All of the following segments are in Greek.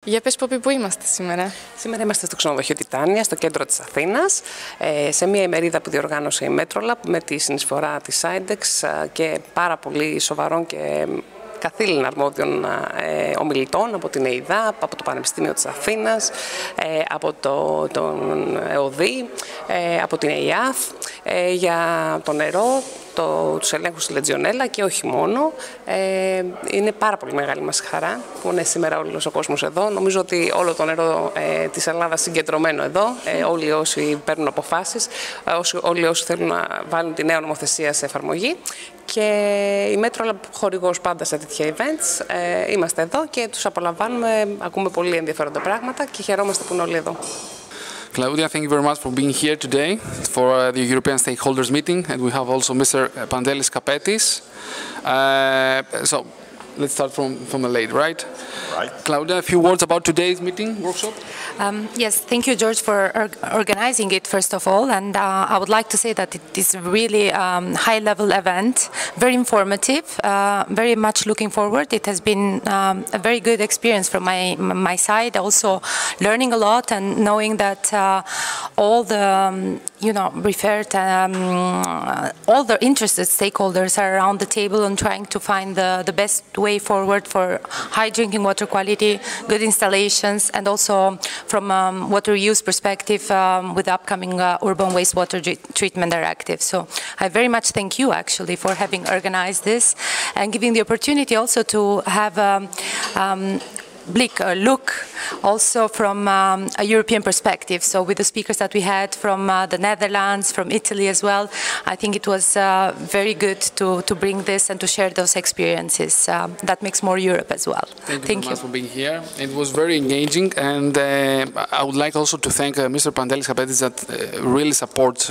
Για πες, Πόπη, πού είμαστε σήμερα? Σήμερα είμαστε στο ξενοδοχείο Τιτάνια, στο κέντρο της Αθήνας, σε μια ημερίδα που διοργάνωσε η Metrolab με τη συνεισφορά της Sidex και πάρα πολύ σοβαρών και καθήλυνα αρμόδιων ομιλητών από την ΕΙΔΑΠ, από το Πανεπιστήμιο της Αθήνας, από τον ΕΟΔΗ, από την ΕΙΑΘ, για το νερό, τους ελέγχους στη Λετζιονέλα και όχι μόνο. Είναι πάρα πολύ μεγάλη μας χαρά που είναι σήμερα όλος ο κόσμος εδώ. Νομίζω ότι όλο το νερό της Ελλάδας συγκεντρωμένο εδώ, όλοι όσοι παίρνουν αποφάσεις, όλοι όσοι θέλουν να βάλουν τη νέα νομοθεσία σε εφαρμογή. Και η Metrolab χορηγός πάντα σε τέτοια events. Είμαστε εδώ και τους απολαμβάνουμε, ακούμε πολύ ενδιαφέροντα πράγματα και χαιρόμαστε που είναι όλοι εδώ. Claudia, thank you very much for being here today for the European Stakeholders Meeting, and we have also Mr. Pandelis Kapetis. So let's start from the lady, right? Right. Claudia, a few words about today's meeting, workshop? Yes, thank you, George, for organizing it, first of all. And I would like to say that it is a really high-level event, very informative, very much looking forward. It has been a very good experience from my side, also learning a lot and knowing that all the, all the interested stakeholders are around the table and trying to find the best way forward for high drinking water quality, good installations, and also from water use perspective with the upcoming Urban Wastewater Treatment Directive. So I very much thank you actually for having organized this and giving the opportunity also to have look also from a European perspective. So with the speakers that we had from the Netherlands, from Italy as well, I think it was very good to bring this and to share those experiences. That makes more Europe as well. Thank you very much for being here. It was very engaging, and I would like also to thank Mr. Pandelis Kapetis that really supports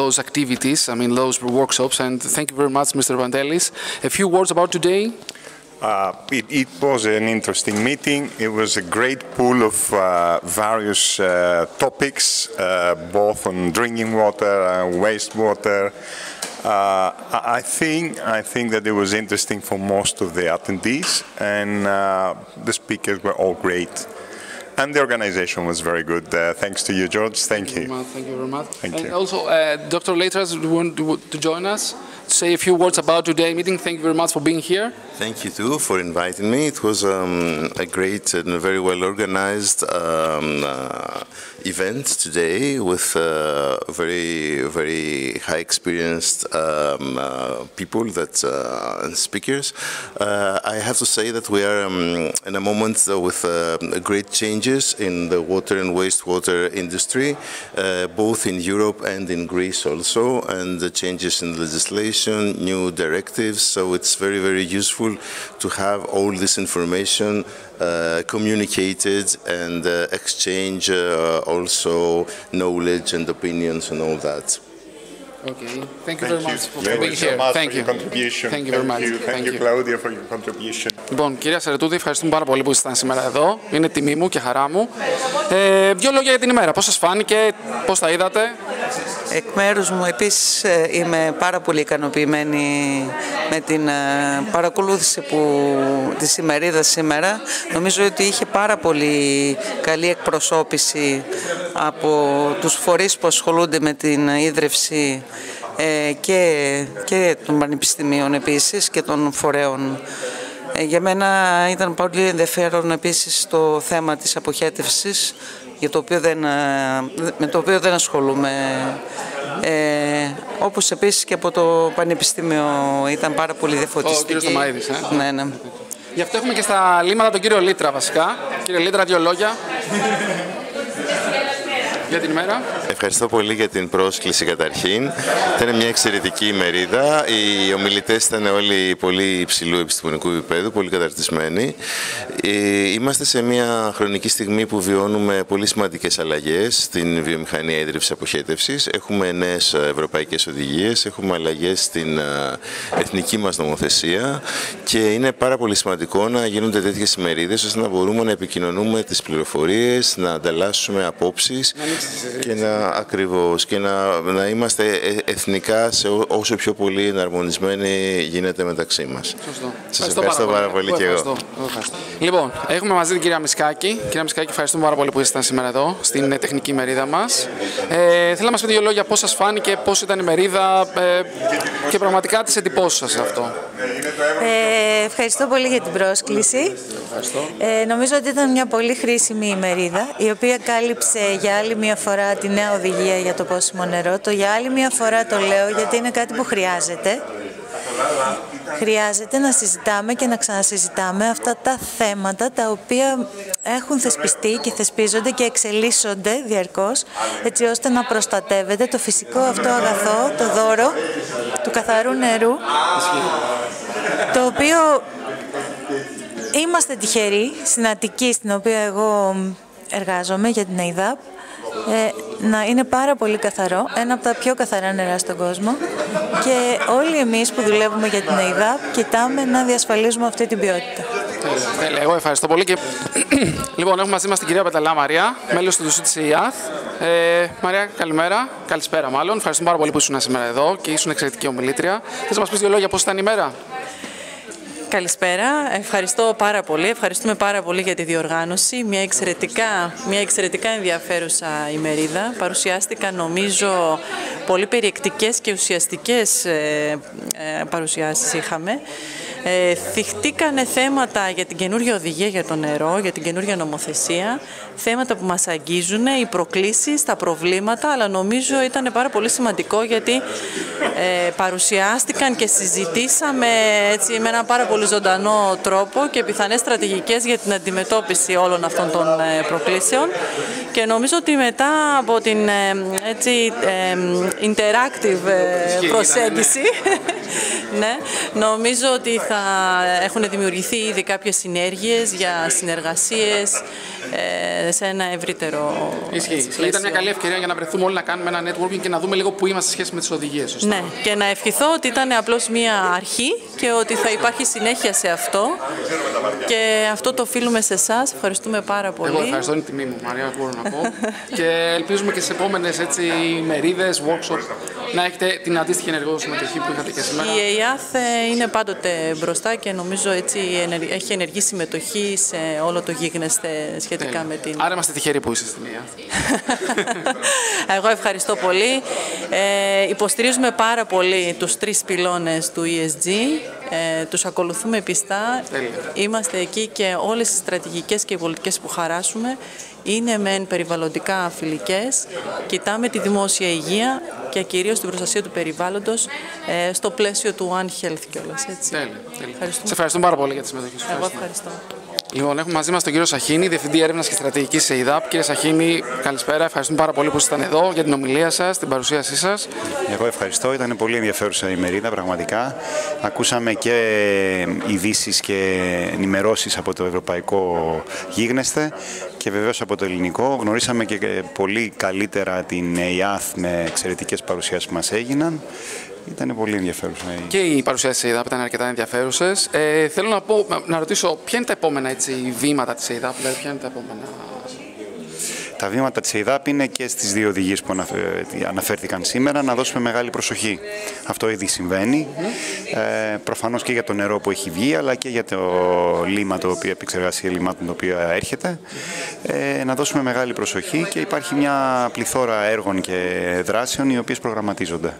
those activities, those workshops, and thank you very much, Mr. Pandelis. A few words about today. It was an interesting meeting. It was a great pool of various topics, both on drinking water and wastewater. I think that it was interesting for most of the attendees, and the speakers were all great. And the organization was very good. Thanks to you, George. Thank you. Thank you very much. Thank you. Also, Dr. Leitras, do you want to join us? Say a few words about today's meeting. Thank you very much for being here. Thank you too for inviting me. It was a great and very well organized event today with very high experienced people and speakers. I have to say that we are in a moment with great changes in the water and wastewater industry, both in Europe and in Greece also, and the changes in legislation, new directives. So it's very useful to have all this information communicated and exchange also knowledge and opinions and all that. Okay. Thank you very much for being here. Thank you. Thank you very much. Thank you, Claudia, for your contribution. Λοιπόν, κυρία Σερετούδη, ευχαριστούμε πάρα πολύ που ήσασταν σήμερα εδώ. Είναι τιμή μου και χαρά μου. Δύο λόγια για την ημέρα. Πώς σας φάνηκε, πώς τα είδατε? Εκ μέρους μου επίσης είμαι πάρα πολύ ικανοποιημένη με την παρακολούθηση της ημερίδας σήμερα. Νομίζω ότι είχε πάρα πολύ καλή εκπροσώπηση από τους φορείς που ασχολούνται με την ίδρυυση και των πανεπιστημίων επίσης και των φορέων. Για μένα ήταν πολύ ενδιαφέρον επίσης το θέμα της αποχέτευσης, με το οποίο δεν ασχολούμαι. Όπως επίσης και από το Πανεπιστήμιο ήταν πάρα πολύ διαφωτιστική. Ο κύριος Σταμαίδης, Ναι. Γι' αυτό έχουμε και στα λίμματα τον κύριο Λίτρα βασικά. Κύριε Λίτρα, δύο λόγια για την ημέρα. Ευχαριστώ πολύ για την πρόσκληση καταρχήν. Ήταν μια εξαιρετική ημερίδα. Οι ομιλητές ήταν όλοι πολύ υψηλού επιστημονικού επίπεδου, πολύ καταρτισμένοι. Είμαστε σε μια χρονική στιγμή που βιώνουμε πολύ σημαντικές αλλαγές στην βιομηχανία ίδρυυσης αποχέτευσης. Έχουμε νέες ευρωπαϊκές οδηγίες, έχουμε αλλαγές στην εθνική μας νομοθεσία και είναι πάρα πολύ σημαντικό να γίνονται τέτοιες ημερίδες ώστε να μπορούμε να επικοινωνούμε τις πληροφορίες, να ανταλλάσσουμε απόψεις Ακριβώς, και να είμαστε εθνικά όσο πιο πολύ εναρμονισμένοι γίνεται μεταξύ μας. Σωστό. Σας ευχαριστώ πάρα πολύ και εγώ. Λοιπόν, έχουμε μαζί την κυρία Μισκάκη. Κυρία Μισκάκη, ευχαριστούμε πάρα πολύ που ήσασταν σήμερα εδώ στην τεχνική μερίδα μας. Θέλω να μας πείτε δύο λόγια πώς σας φάνηκε, πώς ήταν η μερίδα και πραγματικά τις εντυπώσεις σας σε αυτό. Ευχαριστώ πολύ για την πρόσκληση. Νομίζω ότι ήταν μια πολύ χρήσιμη ημερίδα, η οποία κάλυψε για άλλη μια φορά τη νέα οδηγία για το πόσιμο νερό. Το για άλλη μια φορά το λέω γιατί είναι κάτι που χρειάζεται. Χρειάζεται να συζητάμε και να ξανασυζητάμε αυτά τα θέματα τα οποία έχουν θεσπιστεί και θεσπίζονται και εξελίσσονται διαρκώς, έτσι ώστε να προστατεύεται το φυσικό αυτό αγαθό, το δώρο του καθαρού νερού, το οποίο είμαστε τυχεροί στην Αττική, στην οποία εγώ εργάζομαι για την ΕΙΔΑΠ, να είναι πάρα πολύ καθαρό, ένα από τα πιο καθαρά νερά στον κόσμο, και όλοι εμείς που δουλεύουμε για την ΕΙΔΑΠ κοιτάμε να διασφαλίζουμε αυτή την ποιότητα. Εγώ ευχαριστώ πολύ. Και... λοιπόν, έχουμε μαζί μας την κυρία Πεταλά Μαρία, μέλος του ΔΟΣΥ της ΕΙΑΘ. Μαρία, καλημέρα. Καλησπέρα μάλλον. Ευχαριστούμε πάρα πολύ που ήσουν σήμερα εδώ και ήσουν εξαιρετική ομιλήτρια. Θες να μας πεις δύο λόγια πώς ήταν η μέρα? Καλησπέρα. Ευχαριστώ πάρα πολύ. Ευχαριστούμε πάρα πολύ για τη διοργάνωση. Μια εξαιρετικά ενδιαφέρουσα ημερίδα. Παρουσιάστηκαν, νομίζω, πολύ περιεκτικές και ουσιαστικές παρουσιάσεις είχαμε. Θυχτήκανε θέματα για την καινούργια οδηγία για το νερό, για την καινούργια νομοθεσία, θέματα που μας αγγίζουν, οι προκλήσεις, τα προβλήματα, αλλά νομίζω ήταν πάρα πολύ σημαντικό γιατί παρουσιάστηκαν και συζητήσαμε έτσι, με έναν πάρα πολύ ζωντανό τρόπο και πιθανές στρατηγικές για την αντιμετώπιση όλων αυτών των προκλήσεων, και νομίζω ότι μετά από την έτσι, interactive προσέγγιση ναι, νομίζω ότι θα έχουν δημιουργηθεί ήδη κάποιες συνέργειες για συνεργασίες σε ένα ευρύτερο πλαίσιο. Ήταν μια καλή ευκαιρία για να βρεθούμε όλοι να κάνουμε ένα networking και να δούμε λίγο που είμαστε σε σχέση με τις οδηγίες. Σωστά. Ναι, και να ευχηθώ ότι ήταν απλώς μια αρχή και ότι θα υπάρχει συνέχεια σε αυτό, και αυτό το οφείλουμε σε εσάς. Ευχαριστούμε πάρα πολύ. Εγώ ευχαριστώ, είναι τιμή μου, Μαρία, μπορώ να πω. Και ελπίζουμε και στις επόμενες μερίδες, workshop, να έχετε την αντίστοιχη ενεργό συμμετοχή που είχατε και σήμερα. Η ΕΙΑΘ είναι πάντοτε μπροστά και νομίζω έτσι έχει ενεργή συμμετοχή σε όλο το γίγνεσθε σχετικά με την... Άρα είμαστε τυχεροί που είστε στην ΕΙΑΘ. Εγώ ευχαριστώ πολύ. Υποστηρίζουμε πάρα πολύ τους 3 πυλώνες του ESG. Τους ακολουθούμε πιστά. Είμαστε εκεί και όλες τις στρατηγικές και οι πολιτικές που χαράσουμε είναι μεν περιβαλλοντικά φιλικές. Κοιτάμε τη δημόσια υγεία και κυρίως την προστασία του περιβάλλοντος στο πλαίσιο του One Health κιόλας. Σε ευχαριστούμε πάρα πολύ για τη συμμετοχή σου. Εγώ ευχαριστώ. Λοιπόν, έχουμε μαζί μας τον κύριο Σαχίνη, Διευθυντή Έρευνας και Στρατηγικής σε ΕΙΔΑΠ. Κύριε Σαχίνη, καλησπέρα. Ευχαριστούμε πάρα πολύ που ήσασταν εδώ για την ομιλία σας, την παρουσίασή σας. Εγώ ευχαριστώ. Ήταν πολύ ενδιαφέρουσα η μερίδα, πραγματικά. Ακούσαμε και ειδήσεις και ενημερώσεις από το ευρωπαϊκό γίγνεσθε και βεβαίως από το ελληνικό. Γνωρίσαμε και πολύ καλύτερα την ΕΙΑΘ με εξαιρετικές παρουσιάσεις που μας έγιναν. Ήταν πολύ ενδιαφέρουσα. Και οι παρουσιάσεις της ΕΙΔΑΠ ήταν αρκετά ενδιαφέρουσες. Θέλω να ρωτήσω, ποια είναι τα επόμενα βήματα της ΕΙΔΑΠ, δηλαδή ποια είναι τα επόμενα... Τα βήματα της ΕΙΔΑΠ είναι και στις 2 οδηγίες που αναφέρθηκαν σήμερα, να δώσουμε μεγάλη προσοχή. Αυτό ήδη συμβαίνει. Προφανώς και για το νερό που έχει βγει, αλλά και για το λίμα, το οποίο επεξεργασία λιμάτων το οποίο έρχεται. Να δώσουμε μεγάλη προσοχή και υπάρχει μια πληθώρα έργων και δράσεων οι οποίες προγραμματίζονται.